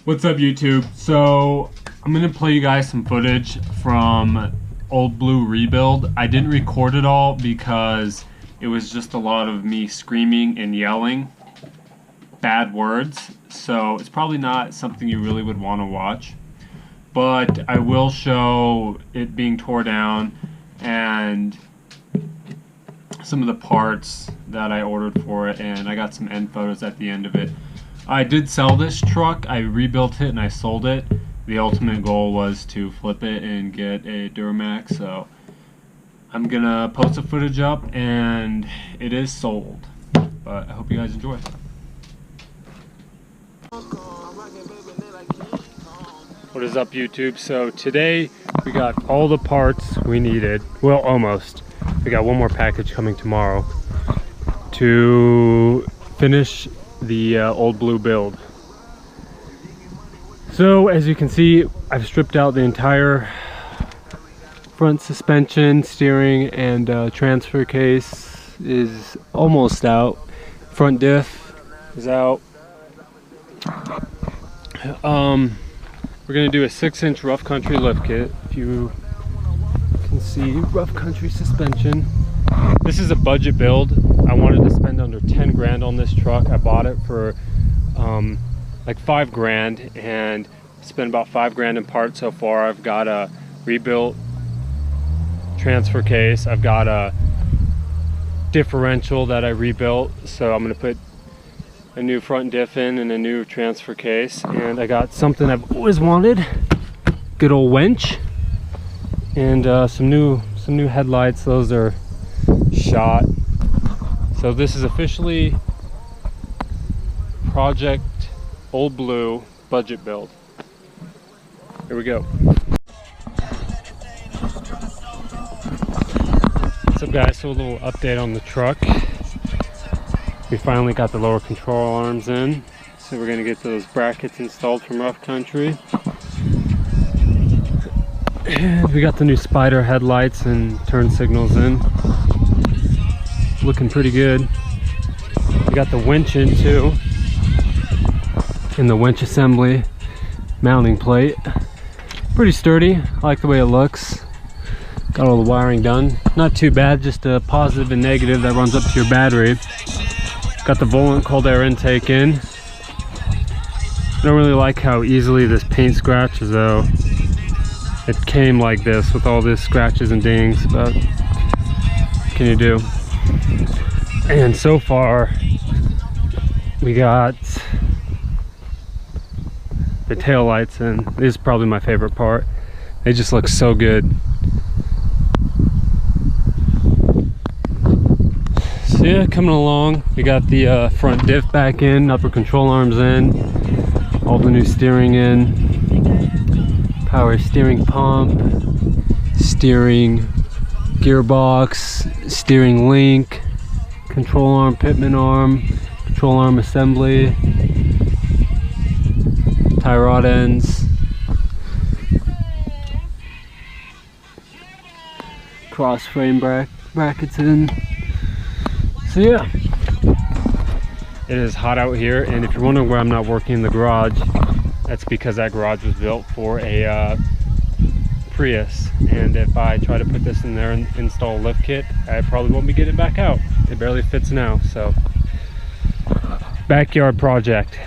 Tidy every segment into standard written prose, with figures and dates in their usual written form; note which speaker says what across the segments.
Speaker 1: What's up, YouTube? So I'm gonna play you guys some footage from Old Blue Rebuild. I didn't record it all because it was just a lot of me screaming and yelling bad words, so it's probably not something you really would want to watch, but I will show it being tore down and some of the parts that I ordered for it, and I got some end photos at the end of it. I did sell this truck. I rebuilt it and I sold it. The ultimate goal was to flip it and get a Duramax, so I'm gonna post the footage up and it is sold. But I hope you guys enjoy. What is up, YouTube? So today we got all the parts we needed. Well, almost. We got one more package coming tomorrow to finish the Old Blue build. So as you can see, I've stripped out the entire front suspension, steering, and transfer case is almost out. Front diff is out. We're gonna do a 6-inch Rough Country lift kit. If you can see, Rough Country suspension. This is a budget build. I wanted to spend under 10 grand on this truck. I bought it for like 5 grand and spent about 5 grand in parts so far. I've got a rebuilt transfer case. I've got a differential that I rebuilt, so I'm gonna put a new front diff in and a new transfer case. And I got something I've always wanted, good old winch, and some new headlights. Those are shot. So this is officially Project Old Blue budget build. Here we go. What's up, guys? So a little update on the truck. We finally got the lower control arms in, so we're gonna get those brackets installed from Rough Country. And we got the new Spider headlights and turn signals in. Looking pretty good. We got the winch in too, and the winch assembly mounting plate. Pretty sturdy. I like the way it looks. Got all the wiring done. Not too bad, just a positive and negative that runs up to your battery. Got the Volant cold air intake in. I don't really like how easily this paint scratches though. It came like this with all these scratches and dings, but what can you do? And so far we got the tail lights in. This is probably my favorite part. They just look so good. So yeah, coming along. We got the front diff back in, upper control arms in, all the new steering in, power steering pump, steering gearbox, steering link, control arm, pitman arm, control arm assembly, tie rod ends, cross frame brackets in. So yeah, it is hot out here, and if you're wondering why I'm not working in the garage, that's because that garage was built for a Prius, and if I try to put this in there and install a lift kit, I probably won't be getting it back out. It barely fits now, so backyard project.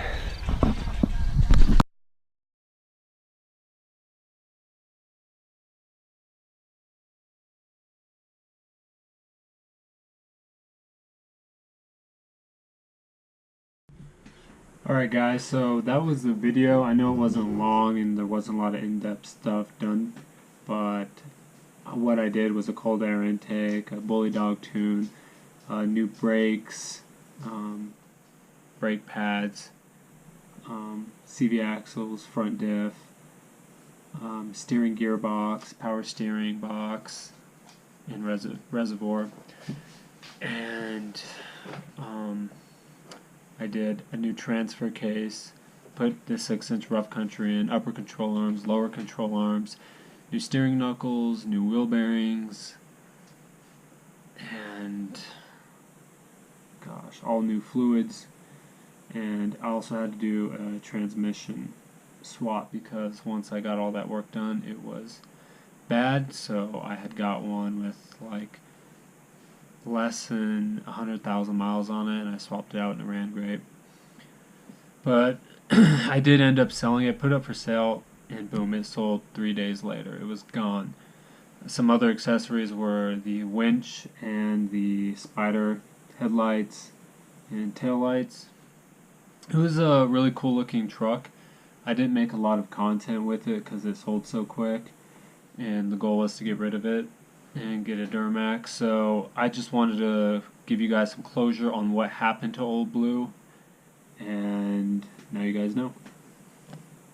Speaker 1: Alright guys, so that was the video. I know it wasn't long and there wasn't a lot of in-depth stuff done, but what I did was a cold air intake, a bully dog tune, new brakes, brake pads, CV axles, front diff, steering gearbox, power steering box, and reservoir, and I did a new transfer case, put the 6-inch Rough Country in, upper control arms, lower control arms, new steering knuckles, new wheel bearings, and gosh, all new fluids. And I also had to do a transmission swap because once I got all that work done, it was bad. So I had got one with like less than 100,000 miles on it, and I swapped it out and it ran great. But I did end up selling it, put it up for sale, and boom, it sold 3 days later. It was gone. Some other accessories were the winch and the spider headlights and taillights. It was a really cool looking truck. I didn't make a lot of content with it because it sold so quick, and the goal was to get rid of it and get a Duramax. So I just wanted to give you guys some closure on what happened to Old Blue, and now you guys know.